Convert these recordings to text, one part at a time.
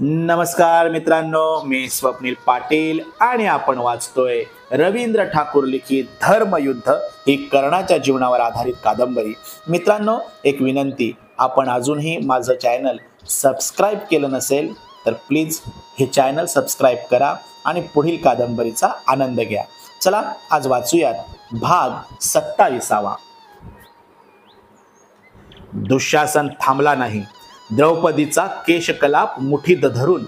नमस्कार मित्रांनो, मी स्वप्नील पाटील आणि आपण वाचतोय रवींद्र ठाकूर लिखित धर्मयुद्ध ही कर्णाच्या जीवनावर आधारित कादंबरी. मित्रांनो, एक विनंती, आपण अजूनही माझं चॅनल सबस्क्राईब केलं नसेल तर प्लीज हे चॅनल सबस्क्राईब करा आणि पुढील कादंबरीचा आनंद घ्या. चला आज वाचूयात भाग 27. दुःशासन थांबला नाही. द्रौपदीचा केशकलाप मुठीत धरून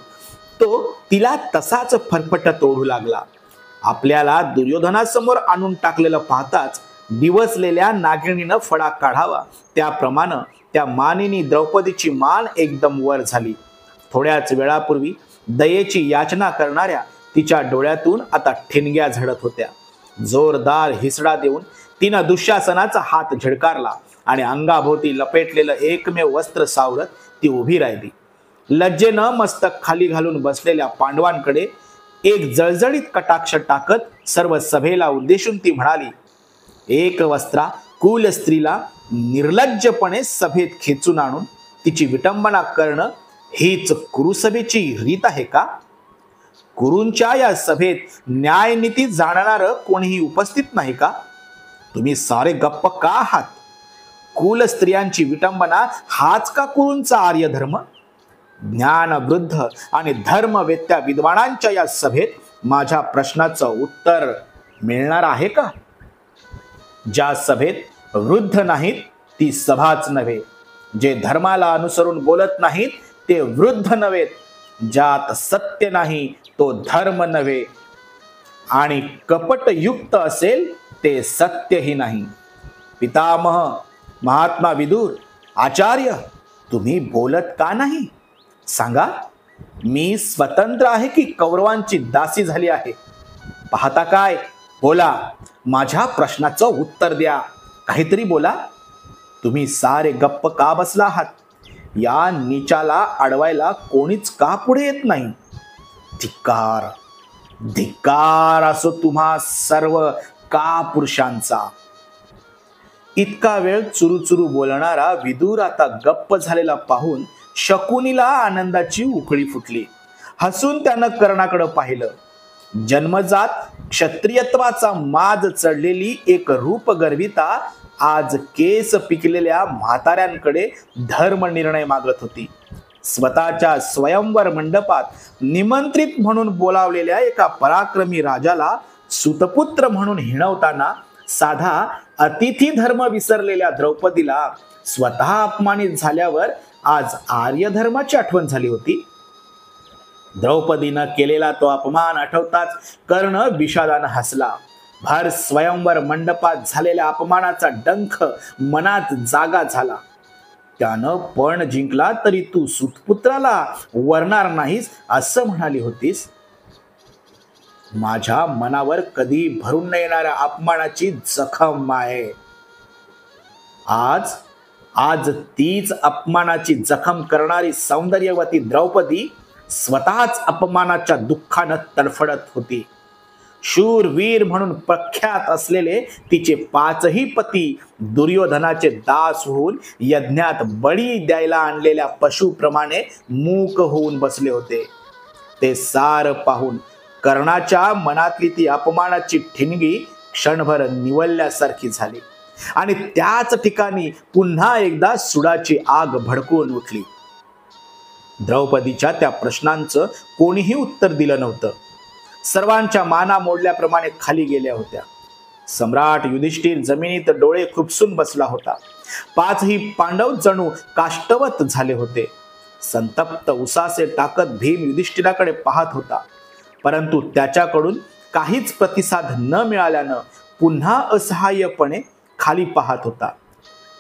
तो तिला तसाच फरफटत ओढू लागला. आपल्याला दुर्योधनासमोर आणून टाकलेलं पाहताच दिवसलेल्या नागिणीनं फडा काढावा त्याप्रमाणे त्या मानिनी द्रौपदीची मान एकदम वर झाली. थोड्याच वेळापूर्वी दयेची याचना करणाऱ्या तिच्या डोळ्यातून आता ठिणग्या झडत होत्या. जोरदार हिसडा देऊन तिनं दुःशासनाचा हात झिडकारला आणि अंगाभोवती लपेटलेलं एकमेव वस्त्र सावरत ती उभी राहिली. लज्जेनं मस्तक खाली घालून बसलेल्या पांडवांकडे एक जळजळीत कटाक्ष टाकत सर्व सभेला उद्देशून ती म्हणाली, एक वस्त्रा कुल स्त्रीला निर्लज्जपणे सभेत खेचून आणून तिची विटंबना करणं हीच कुरुसभेची रीत आहे का? कुरूंच्या या सभेत न्यायनीती जाणणारं कोणीही उपस्थित नाही का? तुम्ही सारे गप्प का आहात? कुल स्त्रियांची विटंबना हाच का कुरूंचा आर्य धर्म? ज्ञानवृद्ध आणि धर्मवेत्या विद्वानांच्या या सभेत माझ्या प्रश्नाचं उत्तर मिळणार आहे का? ज्या सभेत वृद्ध नाहीत ती सभाच नव्हे. जे धर्माला अनुसरून बोलत नाहीत ते वृद्ध नव्हेत. ज्यात सत्य नाही तो धर्म नव्हे आणि कपटयुक्त असेल ते सत्यही नाही. पितामह, महात्मा विदुर, आचार्य, तुम्ही बोलत का नाही? सांगा, मी स्वतंत्र आहे की कौरवांची दासी झाली आहे? पाहता काय? बोला, माझ्या प्रश्नाचं उत्तर द्या. काहीतरी बोला. तुम्ही सारे गप्प का बसला आहात? या नीचाला अडवायला कोणीच का पुढे येत नाही? धिक्कार, धिक्कार असो तुम्हा सर्व का पुरुषांचा. इतका वेळ चुरूचुरू बोलणारा विदुर आता गप्प झालेला पाहून शकुनीला आनंदाची उकळी फुटली. हसून त्यानं कर्णाकडे पाहिलं. जन्मजात क्षत्रियत्वाचा माज चढलेली एक रूपगर्विता आज केस पिकलेल्या म्हाताऱ्यांकडे धर्मनिर्णय मागत होती. स्वतःच्या स्वयंवर मंडपात निमंत्रित म्हणून बोलावलेल्या एका पराक्रमी राजाला सुतपुत्र म्हणून हिणवताना साधा अतिथी धर्म विसरलेल्या द्रौपदीला स्वतः अपमानित झाल्यावर आज आर्य धर्माची आठवण झाली होती. द्रौपदीनं केलेला तो अपमान आठवताच कर्ण विषादानं हसला. भर स्वयंवर मंडपात झालेल्या अपमानाचा डंख मनात जागा झाला. त्यानं पण जिंकला तरी तू सुतपुत्राला वरणार नाहीस असं म्हणाली होतीस. माझ्या मनावर कधी भरून न येणाऱ्या अपमानाची जखम आहे. आज तीच अपमानाची जखम करणारी सौंदर्यवती द्रौपदी स्वतःच अपमानाच्या दुःखानं तडफडत होती. शूरवीर म्हणून प्रख्यात असलेले तिचे 5ही पती दुर्योधनाचे दास होऊन यज्ञात बळी द्यायला आणलेल्या पशुप्रमाणे मूक होऊन बसले होते. ते सार पाहून कर्णाच्या मनातली ती अपमानाची ठिणगी क्षणभर निवळल्यासारखी झाली आणि त्याच ठिकाणी पुन्हा एकदा सुडाची आग भडकून उठली. द्रौपदीच्या त्या प्रश्नांचं कोणीही उत्तर दिलं नव्हतं. सर्वांच्या माना मोडल्याप्रमाणे खाली गेल्या होत्या. सम्राट युधिष्ठिर जमिनीत डोळे खुपसून बसला होता. 5ही पांडव जणू काष्टवत झाले होते. संतप्त उसासे टाकत भीम युधिष्ठिराकडे पाहत होता, परंतु त्याच्याकडून काहीच प्रतिसाद न मिळाल्यानं पुन्हा असहाय्यपणे खाली पाहत होता.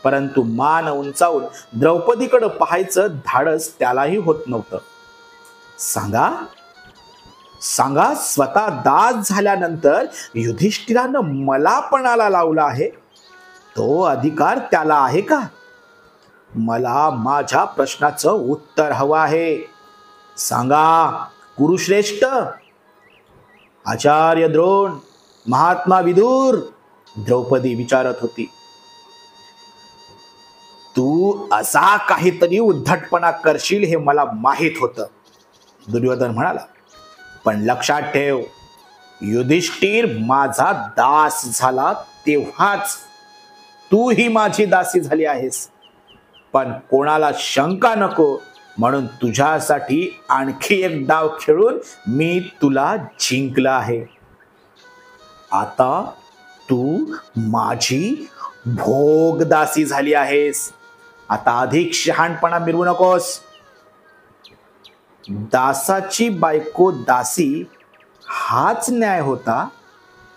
परंतु मान उंचावून द्रौपदीकडे पाहायचं धाडस त्यालाही होत नव्हतं. सांगा, स्वतः दास झाल्यानंतर युधिष्ठिरानं मला पणाला लावला आहे, तो अधिकार त्याला आहे का? मला माझ्या प्रश्नाचं उत्तर हवं आहे. सांगा कुरुश्रेष्ठ. आचार्य द्रोण, महात्मा विदुर, द्रौपदी विचारत होती. तू असा काहीतरी उद्धटपणा करशील हे मला माहीत होतं. दुर्योधन म्हणाला, पण लक्षात ठेव, युधिष्ठिर माझा दास झाला तेव्हाच तूही माझी दासी झाली आहेस. पण कोणाला शंका नको म्हणून तुझ्यासाठी आणखी एक डाव खेळून मी तुला जिंकलं आहे. आता तू माझी भोग दासी झाली आहेस. आता अधिक शहाणपणा मिरवू नकोस. दासाची बायको दासी हाच न्याय होता,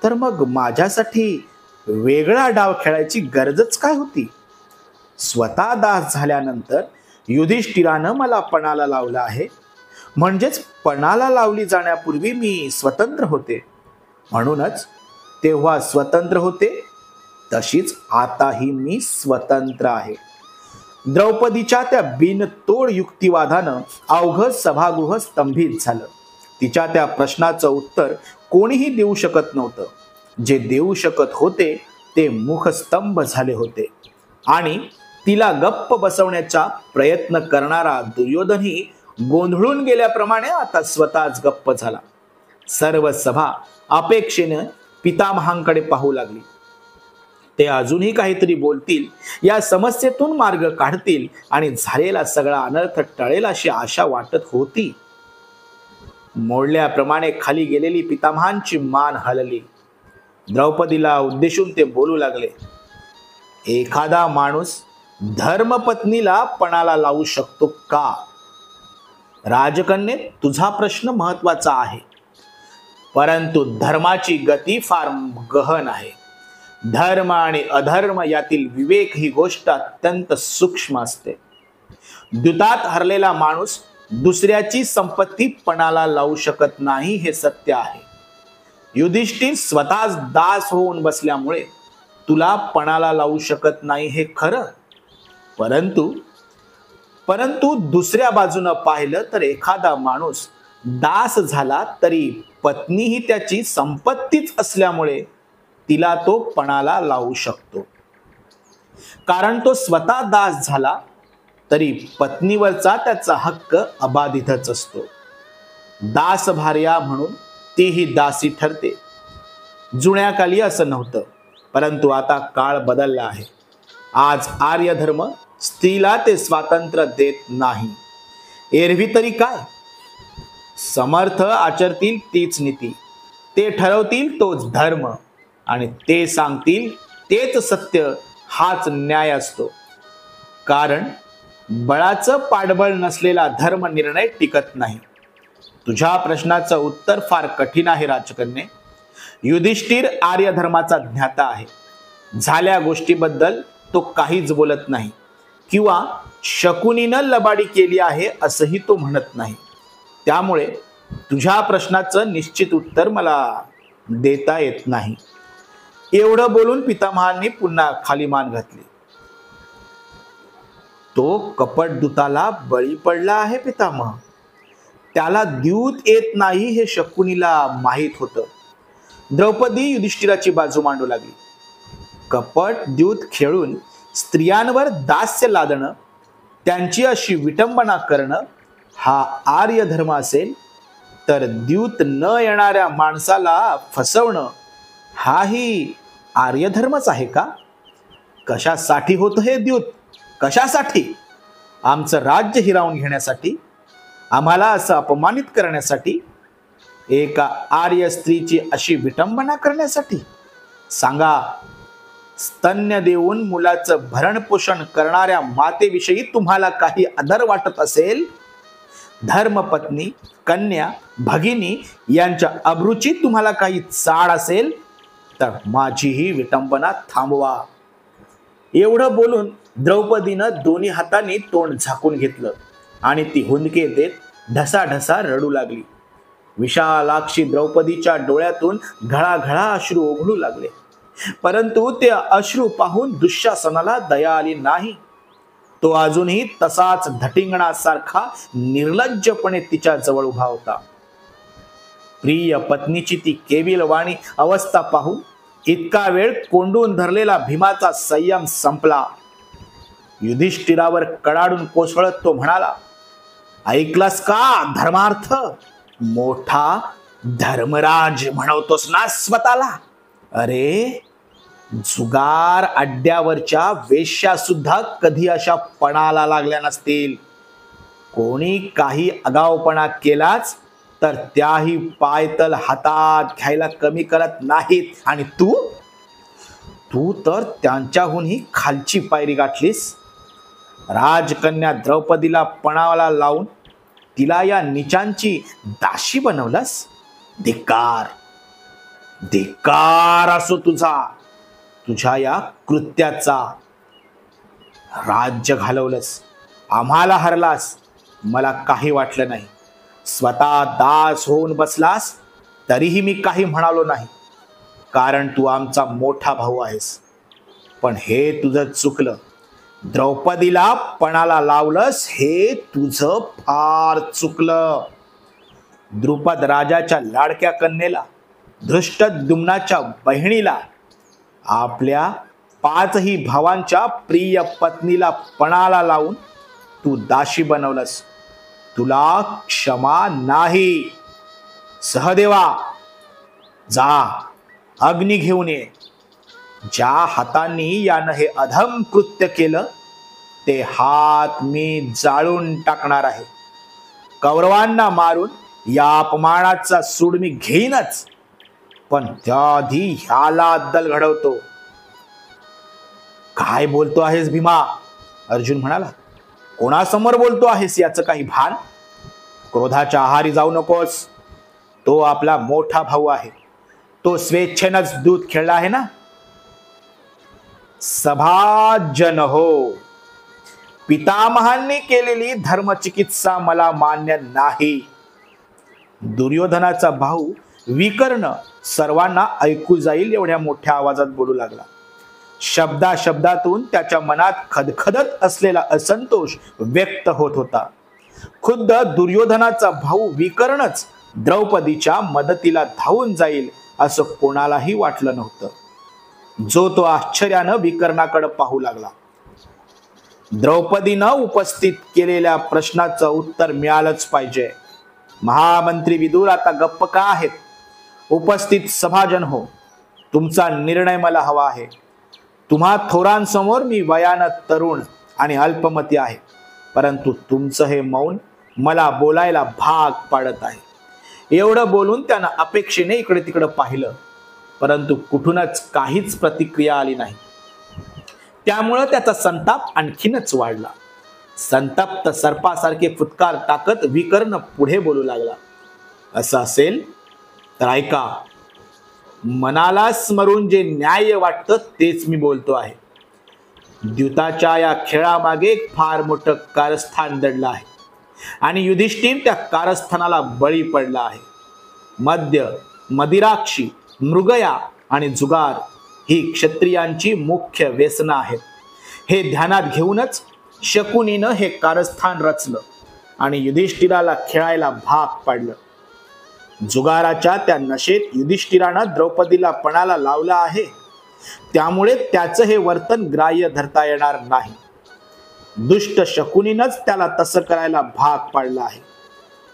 तर मग माझ्यासाठी वेगळा डाव खेळायची गरजच काय होती? स्वतः दास झाल्यानंतर युधिष्ठिरानं मला पणाला लावलं आहे, म्हणजेच पणाला लावली जाण्यापूर्वी मी स्वतंत्र होते. म्हणूनच तेव्हा स्वतंत्र होते, तशीच आताही मी स्वतंत्र आहे. द्रौपदीच्या त्या बिनतोड युक्तिवादानं अवघं सभागृह स्तंभित झालं. तिच्या त्या प्रश्नाचं उत्तर कोणीही देऊ शकत नव्हतं. जे देऊ शकत होते ते मुखस्तंभ झाले होते. आणि तिला गप्प बसवण्याचा प्रयत्न करणारा दुर्योधनही गोंधळून गेल्याप्रमाणे आता स्वतःच गप्प झाला. सर्व सभा अपेक्षेनं पितामहांकडे पाहू लागली. ते अजूनही काहीतरी बोलतील, या समस्येतून मार्ग काढतील आणि झालेला सगळा अनर्थ टळेल अशी आशा वाटत होती. मोडल्याप्रमाणे खाली गेलेली पितामहांची मान हलली. द्रौपदीला उद्देशून ते बोलू लागले, एखादा माणूस धर्मपत्नीला पणाला लावू शकतो का? राजकन्ये, तुझा प्रश्न महत्वाचा आहे, परंतु धर्माची गती फार गहन आहे. धर्म आणि अधर्म यातील विवेक ही गोष्ट अत्यंत सूक्ष्म असते. द्यूतात हरलेला माणूस दुसऱ्याची संपत्ती पणाला लावू शकत नाही, हे सत्य आहे. युधिष्ठिर स्वतःच दास होऊन बसल्यामुळे तुला पणाला लावू शकत नाही, हे खरं. परंतु दुसऱ्या बाजूनं पाहिलं तर एखादा माणूस दास झाला तरी पत्नी ही त्याची संपत्तीच असल्यामुळे तिला तो पणाला लावू शकतो. कारण तो स्वतः दास झाला तरी पत्नीवरचा त्याचा हक्क अबाधितच असतो. दास भार्या म्हणून तीही दासी ठरते. जुन्या काली असं नव्हतं, परंतु आता काळ बदलला आहे. आज आर्य धर्म स्त्रीला ते स्वातंत्र्य देत नाही. एरवी तरी काय, समर्थ आचरतील तीच नीती, ते ठरवतील तोच धर्म आणि ते सांगतील तेच सत्य, हाच न्याय असतो. कारण बळाचं पाठबळ नसलेला धर्म निर्णय टिकत नाही. तुझ्या प्रश्नाचं उत्तर फार कठीण आहे राजकन्ये. युधिष्ठिर आर्य धर्माचा ज्ञाता आहे. झाल्या गोष्टीबद्दल तो काहीच बोलत नाही किंवा शकुनीनं लबाडी केली आहे असंही तो म्हणत नाही. त्यामुळे तुझ्या प्रश्नाचं निश्चित उत्तर मला देता येत नाही. एवढं बोलून पितामहांनी पुन्हा खाली मान घातली. तो कपटदूताला बळी पडला आहे पितामह. त्याला द्यूत येत नाही हे शकुनीला माहीत होतं. द्रौपदी युधिष्ठिराची बाजू मांडू लागली. कपट द्यूत खेळून स्त्रियांवर दास्य लादणं, त्यांची अशी विटंबना करणं हा आर्य धर्म असेल, तर द्यूत न येणाऱ्या माणसाला फसवणं हाही आर्य धर्मच आहे का? कशासाठी होतं हे द्यूत? कशासाठी? आमचं राज्य हिरावून घेण्यासाठी? आम्हाला असं अपमानित करण्यासाठी? एका आर्य स्त्रीची अशी विटंबना करण्यासाठी? सांगा, स्तन्य देऊन मुलाचं भरणपोषण करणाऱ्या मातेविषयी तुम्हाला काही आदर वाटत असेल, धर्मपत्नी, कन्या, भगिनी यांच्या अब्रूची तुम्हाला काही चाड असेल, तर माझीही विटंबना थांबवा. एवढं बोलून द्रौपदीनं दोन्ही हातांनी तोंड झाकून घेतलं आणि ती हुंदके देत ढसाढसा रडू लागली. विशालाक्षी द्रौपदीच्या डोळ्यातून घळाघळा अश्रू ओघळू लागले. परंतु ते अश्रू पाहून दुःशासनाला दया आली नाही. तो अजूनही तसाच धटिंगणासारखा निर्लज्जपणे तिच्या जवळ उभा होता. प्रिय पत्नीची ती केविलवाणी अवस्था पाहून इतका वेळ कोंडून धरलेला भीमाचा संयम संपला. युधिष्ठिरावर कडाडून कोसळत तो म्हणाला, ऐकलंस का धर्मार्थ? मोठा धर्मराज म्हणवतोस ना स्वतःला? अरे, जुगार अड्ड्यावरच्या वेश्या सुद्धा कधी अशा पणाला लागल्या नसतील. कोणी काही आगाऊपणा केलाच तर त्याही पायतल हातात घ्यायला कमी करत नाहीत. आणि तू तू तर त्यांच्याहूनही खालची पायरी गाठलीस. राजकन्या द्रौपदीला पणाला लावून तिला या नीचांची दाशी बनवलंस. धिक्कार, धिक्कार असो तुझ्या या कृत्याचा. राज्य घालवलंस, आम्हाला हरलास, मला काही वाटलं नाही. स्वतः दास होऊन बसलास तरीही मी काही म्हणालो नाही, कारण तू आमचा मोठा भाऊ आहेस. पण हे तुझं चुकलं. द्रौपदीला पणाला लावलंस हे तुझं फार चुकलं. द्रुपद राजाच्या लाडक्या कन्येला, धृष्टद्युम्नाच्या बहिणीला, आपल्या 5ही भावांच्या प्रिय पत्नीला पणाला लावून तू दाशी बनवलंस. तुला क्षमा नाही. सहदेवा, जा अग्नी घेऊन ये. ज्या हातांनी यानं हे अधम कृत्य केलं ते हात मी जाळून टाकणार आहे. कौरवांना मारून या अपमानाचा सूड मी घेईनच, पण त्याआधी ह्याला अद्दल घडवतो. काय बोलतो आहेस भीमा? अर्जुन म्हणाला. कोणासमोर बोलतो आहेस याचं काही भान? क्रोधाच्या आहारी जाऊ नकोस. तो आपला मोठा भाऊ आहे. तो स्वेच्छेनंच दूध खेळला आहे ना. सभाजन हो, पितामहांनी केलेली धर्मचिकित्सा मला मान्य नाही. दुर्योधनाचा भाऊ विकर्ण सर्वांना ऐकू जाईल एवढ्या मोठ्या आवाजात बोलू लागला. शब्दातून त्याच्या मनात खदखदत असलेला असंतोष व्यक्त होत होता. खुद्द दुर्योधनाचा भाऊ विकर्णच द्रौपदीच्या मदतीला धावून जाईल असं कोणालाही वाटलं नव्हतं. जो तो आश्चर्यानं विकर्णाकडे पाहू लागला. द्रौपदीनं उपस्थित केलेल्या प्रश्नाचं उत्तर मिळालंच पाहिजे. महामंत्री विदुर आता गप्प का आहेत? उपस्थित सभाजन हो, तुमचा निर्णय मला हवा आहे. तुम्हा थोरांसमोर मी वयानं तरुण आणि अल्पमती आहे, परंतु तुमचं हे मौन मला बोलायला भाग पाडत आहे. एवढं बोलून त्यानं अपेक्षेने इकडे तिकडे पाहिलं, परंतु कुठूनच काहीच प्रतिक्रिया आली नाही. त्यामुळं त्याचा संताप आणखीनच वाढला. संतप्त सर्पासारखे फुटकार टाकत विकर्ण पुढे बोलू लागला. असं असेल तर ऐका, मनाला स्मरून जे न्याय वाटतं तेच मी बोलतो आहे. द्यूताच्या या खेळामागे एक फार मोठं कारस्थान दडलं आहे आणि युधिष्ठिर त्या कारस्थानाला बळी पडला आहे. मद्य, मदिराक्षी, मृगया आणि जुगार ही क्षत्रियांची मुख्य व्यसनं आहेत. हे ध्यानात घेऊनच शकुनीनं हे कारस्थान रचलं आणि युधिष्ठिराला खेळायला भाग पाडलं. जुगाराच्या त्या नशेत युधिष्ठिरानं द्रौपदीला पणाला लावला आहे, त्यामुळे त्याचं हे वर्तन ग्राह्य धरता येणार नाही. दुष्ट शकुनीनंच त्याला तसं करायला भाग पाडला आहे,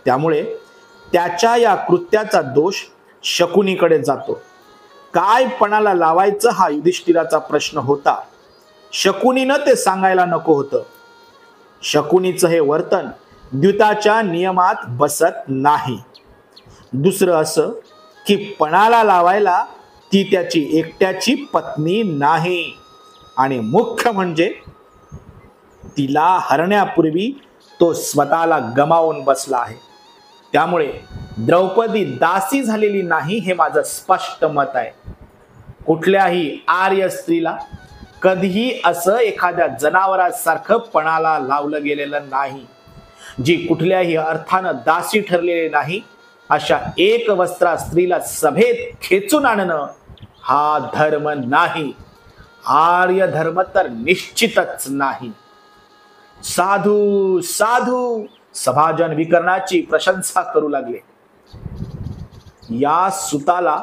त्यामुळे त्याच्या या कृत्याचा दोष शकुनीकडे जातो. काय पणाला लावायचं हा युधिष्ठिराचा प्रश्न होता. शकुनीनं ते सांगायला नको होतं. शकुनीचं हे वर्तन द्यूताच्या नियमात बसत नाही. दुसरं असं की पणाला लावायला ती त्याची एकट्याची पत्नी नाही, आणि मुख्य म्हणजे तिला हरण्यापूर्वी तो स्वतःला गमावून बसला आहे. त्यामुळे द्रौपदी दासी झालेली नाही हे माझं स्पष्ट मत आहे. कुठल्याही आर्य स्त्रीला कधीही असं एखाद्या जनावरासारखं पणाला लावलं गेलेलं नाही. जी कुठल्याही अर्थानं दासी ठरलेली नाही अशा एक वस्त्रा स्त्रीला सभेत खेचून आणणं हा धर्म नाही. आर्य धर्म तर निश्चितच नाही. साधू साधू, सभाजन विकर्णाची प्रशंसा करू लागले. या सुताला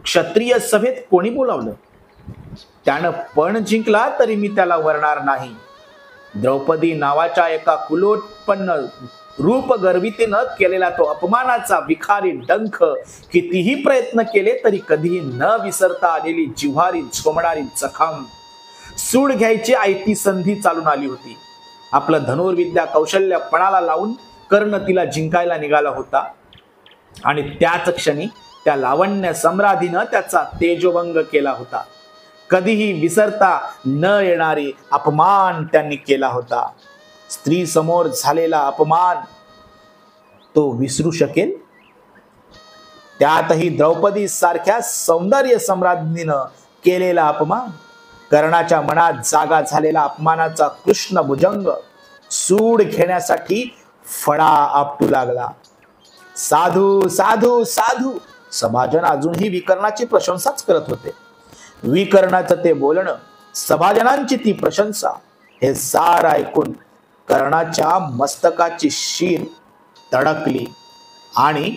क्षत्रिय सभेत कोणी बोलावलं? त्यानं पण जिंकला तरी मी त्याला वरणार नाही. द्रौपदी नावाच्या एका कुलोत्पन्न रूपगर्वितेनं केलेला तो अपमानाचा विखारी डंख कितीही प्रयत्न केले तरी कधीही न विसरता आलेली जिव्हारी झोमणारी जखम, सूड घ्यायची आयती संधी चालून आली होती. आपलं धनुर्विद्या कौशल्य पणाला लावून कर्ण तिला जिंकायला निघाला होता आणि त्याच क्षणी त्या लावण्य सम्राधीनं त्याचा तेजोभंग केला होता. कधीही विसरता न येणारी अपमान त्यांनी केला होता. स्त्री समोर झालेला अपमान तो विसरू शकेल? त्यातही द्रौपदी सारख्या सौंदर्य सम्राज्ञीनं केलेला अपमान, कर्णाच्या मनात जागा झालेला अपमानाचा कृष्ण भुजंग सूड घेण्यासाठी फडा आपटू लागला. साधू साधू साधू सभाजन अजूनही विकर्णाची प्रशंसाच करत होते. विकर्णाचं ते बोलणं, सभाजनांची ती प्रशंसा, हे सार ऐकून कर्णाच्या मस्तकाची शीर तडकली आणि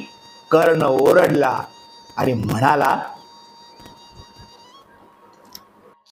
कर्ण ओरडला आणि म्हणाला,